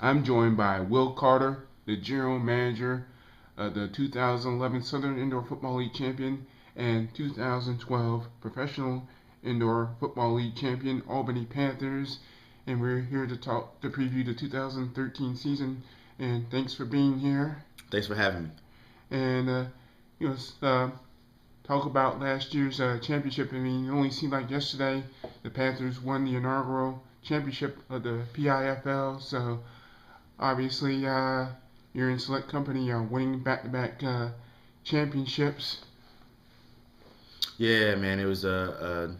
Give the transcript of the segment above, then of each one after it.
I'm joined by Will Carter, the general manager of the 2011 Southern Indoor Football League champion and 2012 Professional Indoor Football League champion Albany Panthers. And we're here to preview the 2013 season. And thanks for being here. Thanks for having me. And you know, talk about last year's championship. I mean, it only seemed like yesterday the Panthers won the inaugural championship of the PIFL. So obviously, you're in select company, winning back-to-back championships. Yeah, man, it was a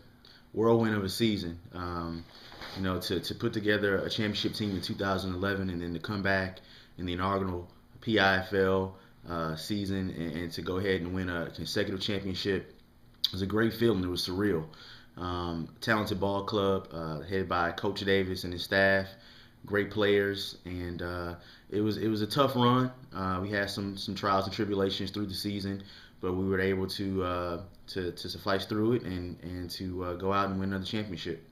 whirlwind of a season. To put together a championship team in 2011 and then to come back in the inaugural PIFL season and to go ahead and win a consecutive championship was a great feeling. It was surreal. Talented ball club headed by Coach Davis and his staff. Great players, and it was a tough run. We had some trials and tribulations through the season, but we were able to suffice through it and to go out and win another championship.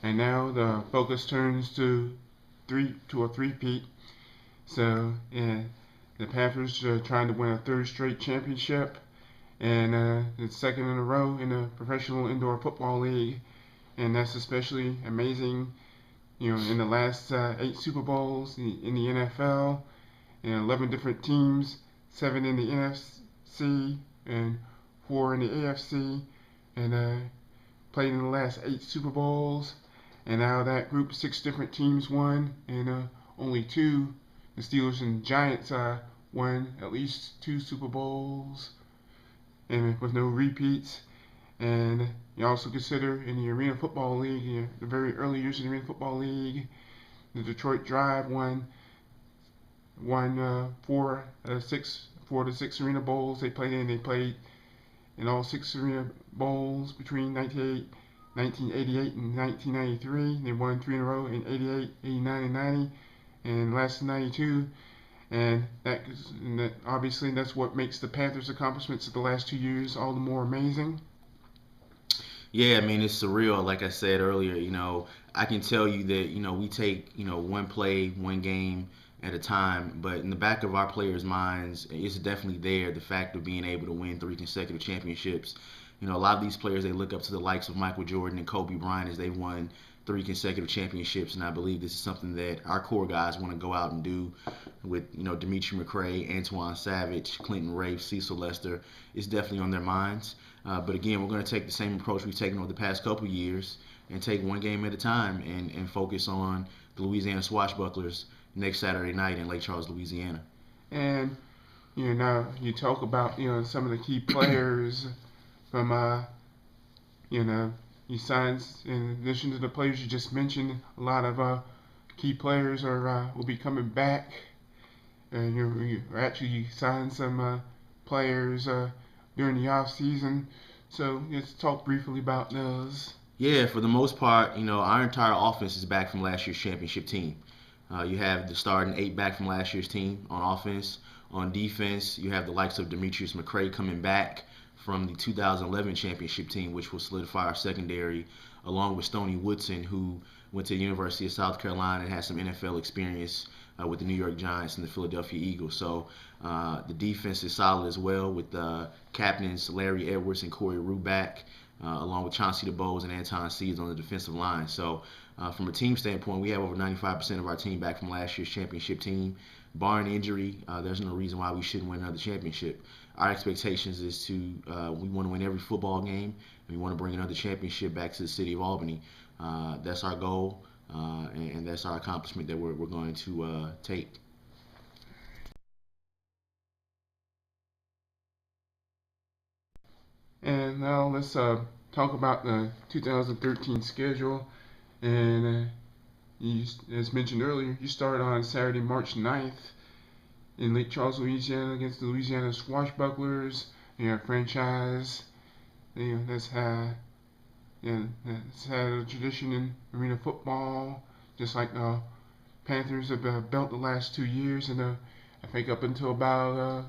And now the focus turns to a three-peat. So, yeah, the Panthers are trying to win a third straight championship, and it's second in a row in the Professional Indoor Football League, and that's especially amazing. In the last 8 Super Bowls in the NFL, and 11 different teams, 7 in the NFC and 4 in the AFC, and played in the last 8 Super Bowls. And out of that group, 6 different teams won, and only two, the Steelers and Giants, won at least 2 Super Bowls, and with no repeats. And you also consider in the Arena Football League, the very early years of the Arena Football League, the Detroit Drive won 4 to 6 Arena Bowls they played in. They played in all 6 Arena Bowls between 1988 and 1993. They won 3 in a row in 88, 89, and 90, and last in 92. And that obviously that's what makes the Panthers' accomplishments of the last 2 years all the more amazing. Yeah, I mean it's surreal. Like I said earlier, I can tell you that we take one play, one game at a time, but in the back of our players' minds, it's definitely there. The fact of being able to win 3 consecutive championships. A lot of these players they look up to the likes of Michael Jordan and Kobe Bryant as they won 3 consecutive championships, and I believe this is something that our core guys want to go out and do with Dimitri McCray, Antoine Savage, Clinton Rafe, Cecil Lester. It's definitely on their minds. But again, we're going to take the same approach we've taken over the past couple years and take one game at a time and focus on the Louisiana Swashbucklers next Saturday night in Lake Charles, Louisiana. And now you talk about some of the key players from you know you signed, in addition to the players you just mentioned, a lot of key players are will be coming back, and you actually you signed some players during the off season. So let's talk briefly about those. Yeah, for the most part, our entire offense is back from last year's championship team. You have the starting 8 back from last year's team on offense. On defense, you have the likes of Demetrius McCray coming back from the 2011 championship team, which will solidify our secondary, along with Stoney Woodson, who went to the University of South Carolina and had some NFL experience with the New York Giants and the Philadelphia Eagles. So the defense is solid as well with captains Larry Edwards and Corey Ruback, along with Chauncey DeBose and Anton Seeds on the defensive line. So from a team standpoint, we have over 95% of our team back from last year's championship team. Barring injury, there's no reason why we shouldn't win another championship. Our expectations is we want to win every football game, and we want to bring another championship back to the city of Albany. That's our goal, and that's our accomplishment that we're going to take. And now let's talk about the 2013 schedule. And as mentioned earlier, you start on Saturday, March 9th in Lake Charles, Louisiana against the Louisiana Swashbucklers. Franchise, that's had a tradition in arena football, just like the Panthers have built the last 2 years. And I think up until about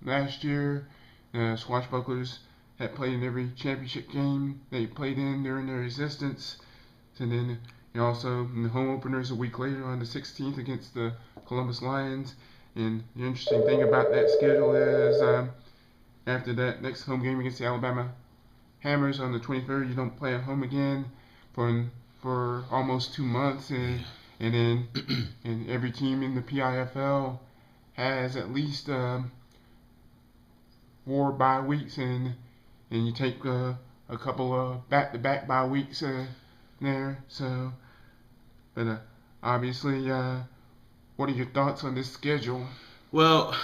last year, the Swashbucklers had played in every championship game they played in during their existence. And then also in the home openers a week later on the 16th against the Columbus Lions. And the interesting thing about that schedule is after that next home game against the Alabama Hammers on the 23rd, you don't play at home again for almost 2 months, and then and every team in the PIFL has at least 4 bye weeks, and you take a couple of back-to-back bye weeks there. So, but obviously, what are your thoughts on this schedule? Well,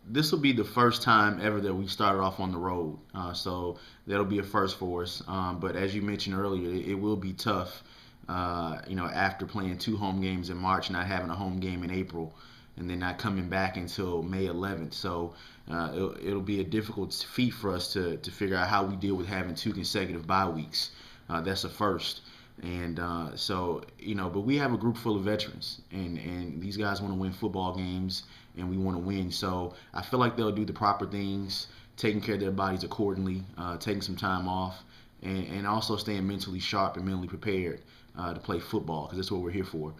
this will be the first time ever that we started off on the road, so that'll be a first for us. But as you mentioned earlier, it will be tough. After playing 2 home games in March, not having a home game in April, and then not coming back until May 11th. So it'll be a difficult feat for us to figure out how we deal with having 2 consecutive bye weeks. That's a first. And but we have a group full of veterans, and these guys want to win football games, and we want to win. So I feel like they'll do the proper things, taking care of their bodies accordingly, taking some time off, and also staying mentally sharp and mentally prepared to play football, because that's what we're here for.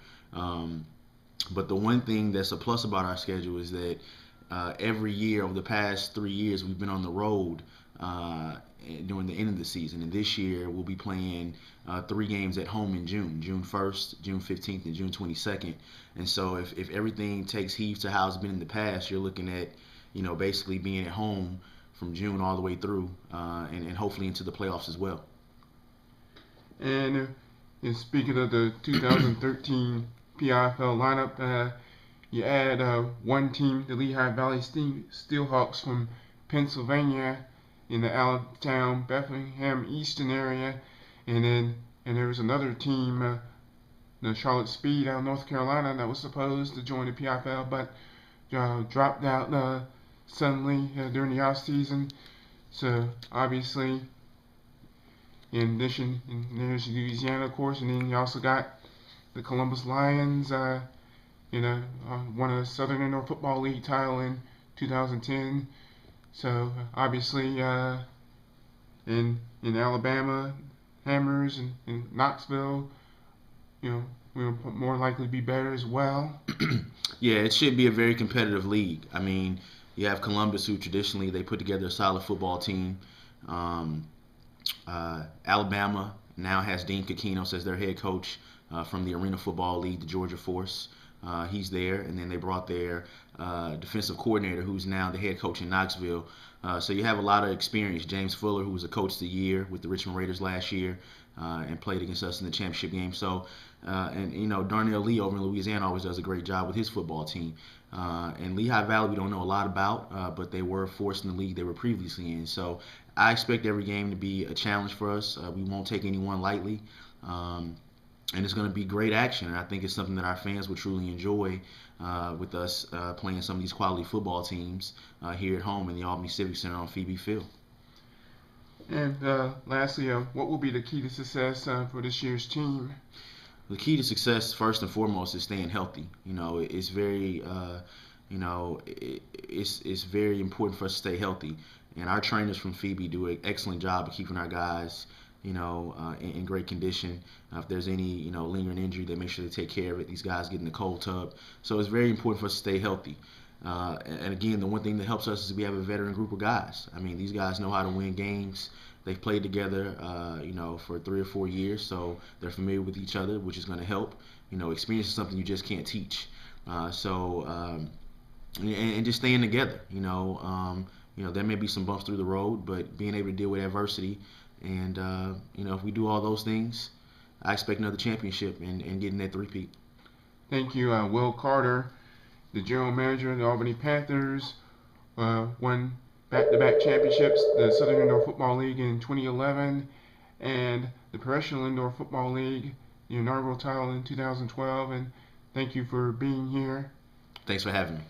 But the one thing that's a plus about our schedule is that every year over the past 3 years we've been on the road during the end of the season, and this year we'll be playing 3 games at home in June 1st, June 15th, and June 22nd. And so if everything takes heed to how it's been in the past, you're looking at basically being at home from June all the way through, and hopefully into the playoffs as well. And speaking of the 2013 PIFL lineup, you add one team, the Lehigh Valley Steelhawks from Pennsylvania, in the Allentown, Bethlehem, Easton area, and there was another team, the Charlotte Speed out of North Carolina, that was supposed to join the PIFL, but dropped out suddenly during the off season. So obviously, in addition, there's Louisiana, of course, and then you also got the Columbus Lions, won a Southern Indoor Football League title in 2010. So obviously, in Alabama, Hammers, and in Knoxville, we'll more likely be better as well. Yeah, it should be a very competitive league. I mean, you have Columbus, who traditionally they put together a solid football team. Alabama now has Dean Kokinos as their head coach from the Arena Football League, the Georgia Force. He's there, and then they brought their defensive coordinator, who's now the head coach in Knoxville. So you have a lot of experience. James Fuller, who was a coach of the year with the Richmond Raiders last year, and played against us in the championship game. So, Darnell Lee over in Louisiana always does a great job with his football team. And Lehigh Valley, we don't know a lot about, but they were forced in the league they were previously in. So I expect every game to be a challenge for us. We won't take anyone lightly. And it's going to be great action, and I think it's something that our fans will truly enjoy with us playing some of these quality football teams here at home in the Albany Civic Center on Phoebe Field. And lastly, what will be the key to success for this year's team? The key to success, first and foremost, is staying healthy. It's very, it's very important for us to stay healthy, and our trainers from Phoebe do an excellent job of keeping our guys in great condition. If there's any, lingering injury, they make sure they take care of it. These guys get in the cold tub. So it's very important for us to stay healthy. And again, the one thing that helps us is we have a veteran group of guys. I mean, these guys know how to win games. They've played together, for 3 or 4 years, so they're familiar with each other, which is going to help. Experience is something you just can't teach. And just staying together. There may be some bumps through the road, but being able to deal with adversity. And, if we do all those things, I expect another championship and getting that three-peat. Thank you, Will Carter, the general manager of the Albany Panthers, won back-to-back championships, the Southern Indoor Football League in 2011, and the Professional Indoor Football League, the inaugural title in 2012. And thank you for being here. Thanks for having me.